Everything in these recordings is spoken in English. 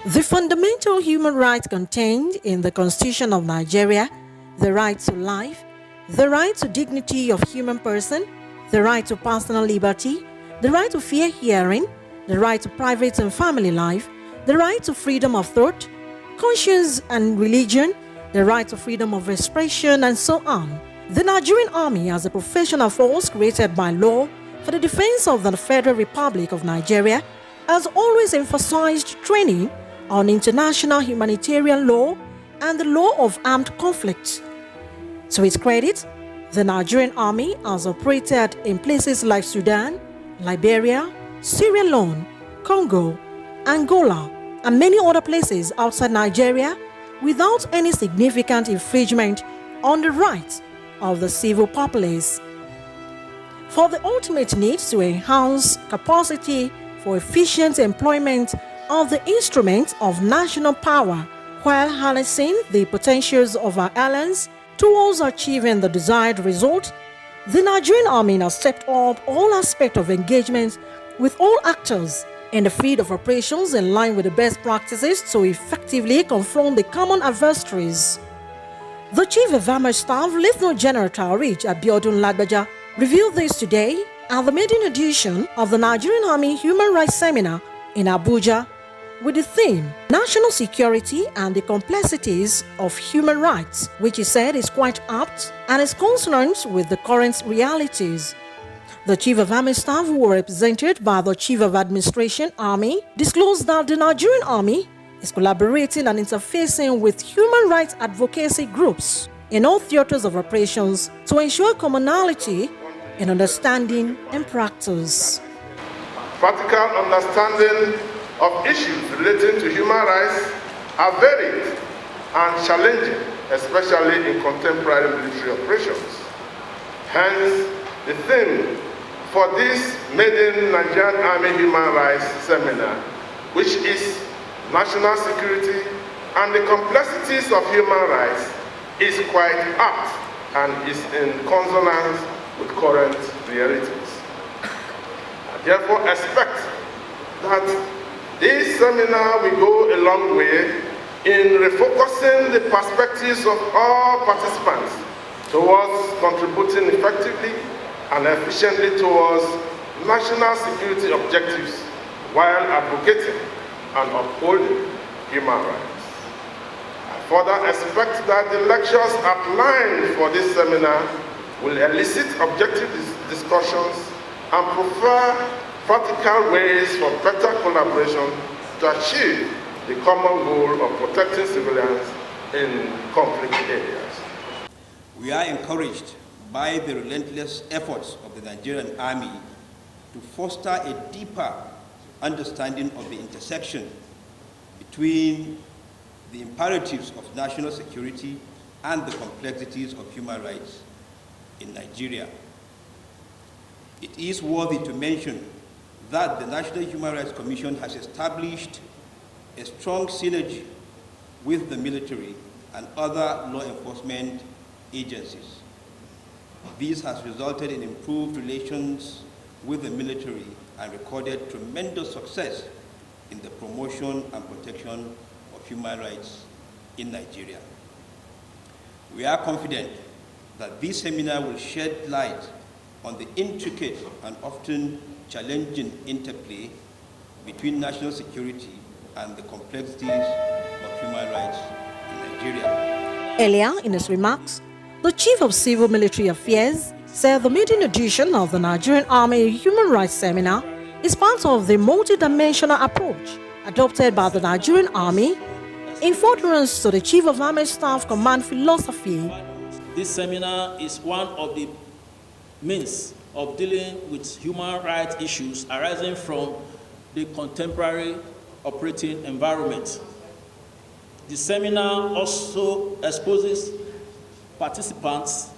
The fundamental human rights contained in the Constitution of Nigeria, the right to life, the right to dignity of human person, the right to personal liberty, the right to fair hearing, the right to private and family life, the right to freedom of thought, conscience and religion, the right to freedom of expression, and so on. The Nigerian Army, as a professional force created by law for the defense of the Federal Republic of Nigeria, has always emphasized training on international humanitarian law and the law of armed conflict. To its credit, the Nigerian Army has operated in places like Sudan, Liberia, Sierra Leone, Congo, Angola, and many other places outside Nigeria without any significant infringement on the rights of the civil populace. For the ultimate need to enhance capacity for efficient employment of the instruments of national power while harnessing the potentials of our allies towards achieving the desired result, the Nigerian Army has stepped up all aspects of engagement with all actors in the field of operations in line with the best practices to effectively confront the common adversaries. The Chief of Army Staff, Lieutenant General Taoreed Abiodun Lagbaja, revealed this today at the maiden edition of the Nigerian Army Human Rights Seminar in Abuja with the theme National Security and the Complexities of Human Rights, which he said is quite apt and is consonant with the current realities. The Chief of Army Staff, who were represented by the Chief of Administration Army, disclosed that the Nigerian Army is collaborating and interfacing with human rights advocacy groups in all theaters of operations to ensure commonality in understanding and practice. Practical understanding of issues relating to human rights are varied and challenging, especially in contemporary military operations. Hence, the theme for this maiden Nigerian Army Human Rights Seminar, which is National Security and the Complexities of Human Rights, is quite apt and is in consonance with current realities. I therefore expect that this seminar will go a long way in refocusing the perspectives of all participants towards contributing effectively and efficiently towards national security objectives while advocating and upholding human rights. I further expect that the lectures outlined for this seminar will elicit objective discussions and prefer practical ways for better collaboration to achieve the common goal of protecting civilians in conflict areas. We are encouraged by the relentless efforts of the Nigerian Army to foster a deeper understanding of the intersection between the imperatives of national security and the complexities of human rights in Nigeria. It is worthy to mention that the National Human Rights Commission has established a strong synergy with the military and other law enforcement agencies. This has resulted in improved relations with the military and recorded tremendous success in the promotion and protection of human rights in Nigeria. We are confident that this seminar will shed light on the intricate and often challenging interplay between national security and the complexities of human rights in Nigeria. Earlier in his remarks, the Chief of Civil Military Affairs said the maiden edition of the Nigerian Army Human Rights Seminar is part of the multidimensional approach adopted by the Nigerian Army in furtherance to the Chief of Army Staff Command philosophy. This seminar is one of the means of dealing with human rights issues arising from the contemporary operating environment. The seminar also exposes participants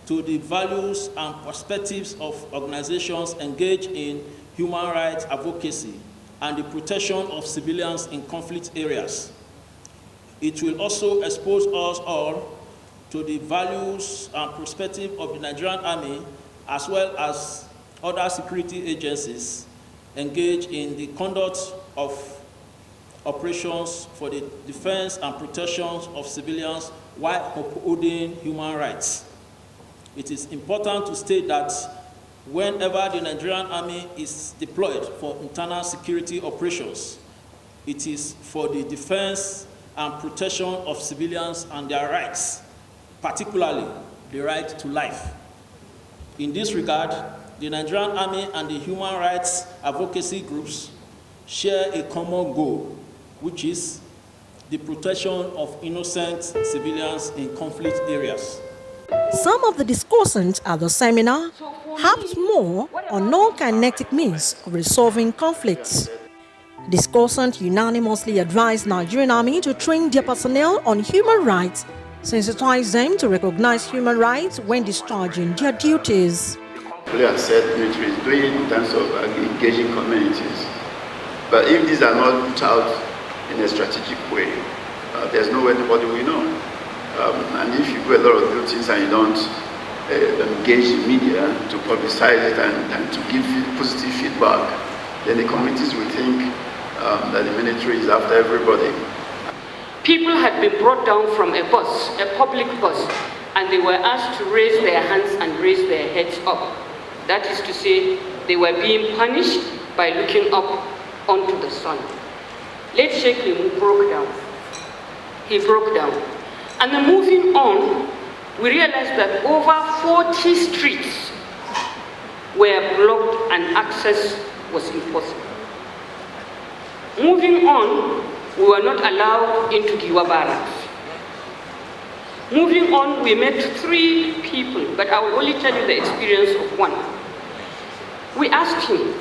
to the values and perspectives of organizations engaged in human rights advocacy and the protection of civilians in conflict areas. It will also expose us all to the values and perspective of the Nigerian Army as well as other security agencies engaged in the conduct of operations for the defense and protection of civilians while upholding human rights. It is important to state that whenever the Nigerian Army is deployed for internal security operations, it is for the defense and protection of civilians and their rights, particularly the right to life. In this regard, the Nigerian Army and the human rights advocacy groups share a common goal, which is the protection of innocent civilians in conflict areas. Some of the discussants at the seminar harped more on non-kinetic means of resolving conflicts. Discussants unanimously advised Nigerian Army to train their personnel on human rights, sensitize them to recognize human rights when discharging their duties. We have said military is doing in terms of engaging communities. But if these are not put out in a strategic way, there's no way anybody will know. And if you do a lot of good things and you don't engage the media to publicize it and to give positive feedback, then the communities will think that the military is after everybody. People had been brought down from a bus, a public bus, and they were asked to raise their hands and raise their heads up. That is to say, they were being punished by looking up onto the sun. Late Sheikh Limu broke down. He broke down. And then moving on, we realized that over 40 streets were blocked and access was impossible. Moving on, we were not allowed into Giwa Barracks. Moving on, we met 3 people, but I will only tell you the experience of one. We asked him,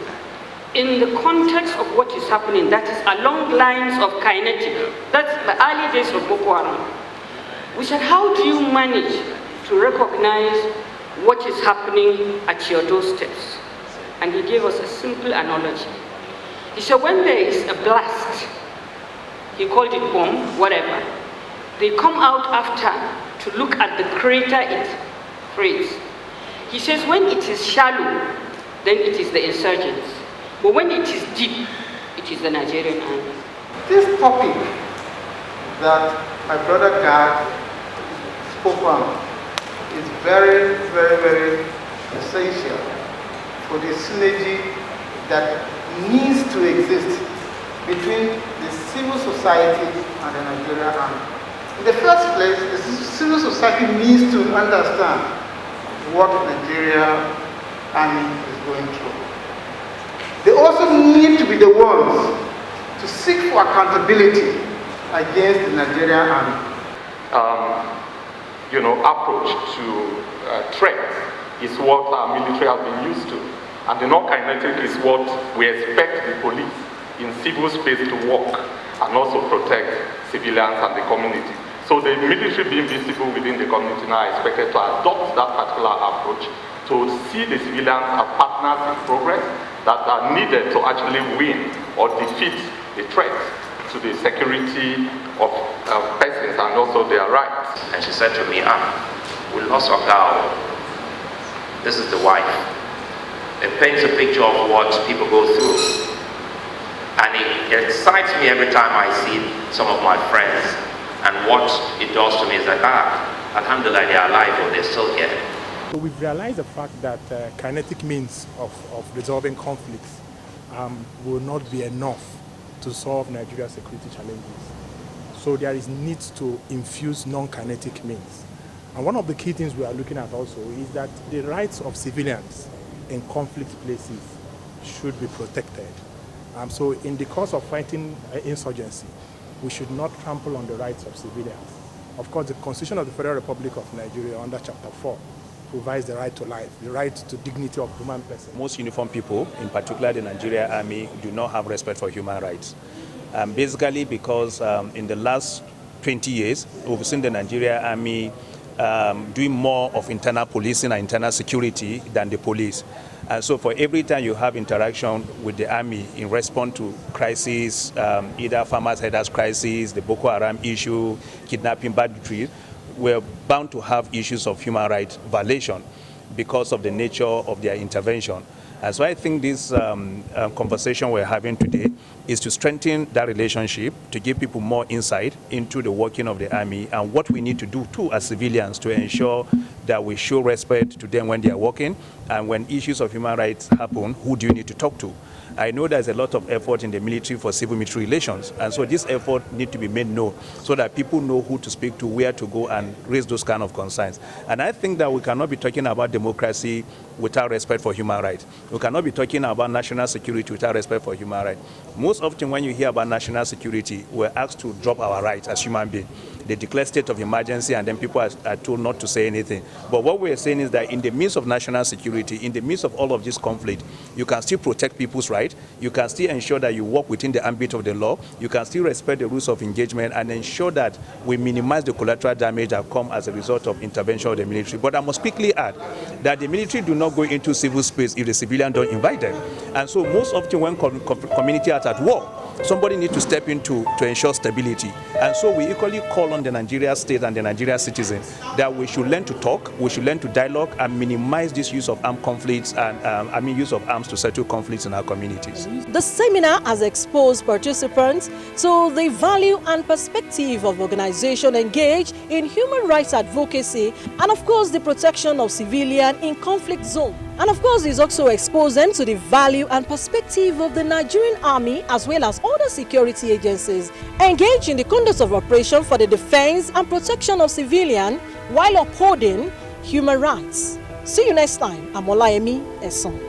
in the context of what is happening, that is along lines of kinetic, that's the early days of Boko Haram. We said, how do you manage to recognize what is happening at your doorsteps? And he gave us a simple analogy. He said, when there is a blast, he called it bomb, whatever, they come out after to look at the crater it creates. He says, when it is shallow, then it is the insurgents. But when it is deep, it is the Nigerian army. This topic that my brother Gad spoke on is very, very, very essential for the synergy that needs to exist between the civil society and the Nigerian army. In the first place, the civil society needs to understand what Nigerian army is going through. They also need to be the ones to seek for accountability against the Nigerian army. Approach to threat is what our military has been used to. And the non-kinetic is what we expect the police in civil space to work and also protect civilians and the community. So the military being visible within the community now is expected to adopt that particular approach to see the civilians as partners in progress that are needed to actually win or defeat the threat to the security of persons and also their rights. And she said to me, we lost our girl. This is the wife. It paints a picture of what people go through. And it excites me every time I see some of my friends. And what it does to me is like, alhamdulillah, they're alive or they're still here. So we've realized the fact that kinetic means of resolving conflicts will not be enough to solve Nigeria's security challenges. So there is need to infuse non-kinetic means. And one of the key things we are looking at also is that the rights of civilians in conflict places should be protected. So in the course of fighting insurgency, we should not trample on the rights of civilians. Of course, the Constitution of the Federal Republic of Nigeria under Chapter 4 provides the right to life, the right to dignity of human person. Most uniformed people, in particular the Nigerian Army, do not have respect for human rights. Basically because in the last 20 years, we've seen the Nigerian Army doing more of internal policing and internal security than the police. And so for every time you have interaction with the army in response to crises, either farmers' herders crisis, the Boko Haram issue, kidnapping, banditry, we're bound to have issues of human rights violation because of the nature of their intervention. And so I think this conversation we're having today is to strengthen that relationship, to give people more insight into the working of the army and what we need to do too as civilians to ensure that we show respect to them when they are working, and when issues of human rights happen, who do you need to talk to? I know there's a lot of effort in the military for civil-military relations, and so this effort needs to be made known so that people know who to speak to, where to go, and raise those kind of concerns. And I think that we cannot be talking about democracy without respect for human rights. We cannot be talking about national security without respect for human rights. Most often when you hear about national security, we're asked to drop our rights as human beings. They declare state of emergency and then people are told not to say anything. But what we're saying is that in the midst of national security, in the midst of all of this conflict, you can still protect people's rights, you can still ensure that you work within the ambit of the law, you can still respect the rules of engagement and ensure that we minimize the collateral damage that comes as a result of intervention of the military. But I must quickly add that the military do not go into civil space if the civilian don't invite them. And so most often when community are at war, somebody needs to step in to ensure stability. And so we equally call on the Nigeria state and the Nigeria citizens that we should learn to talk, we should learn to dialogue and minimize this use of armed conflicts and use of arms to settle conflicts in our communities. The seminar has exposed participants to the value and perspective of organizations engaged in human rights advocacy and of course the protection of civilians in conflict zones. And of course, it's also exposed them to the value and perspective of the Nigerian Army as well as other security agencies engaged in the conduct of operation for the defense and protection of civilians while upholding human rights. See you next time. I'm Olayemi Eson.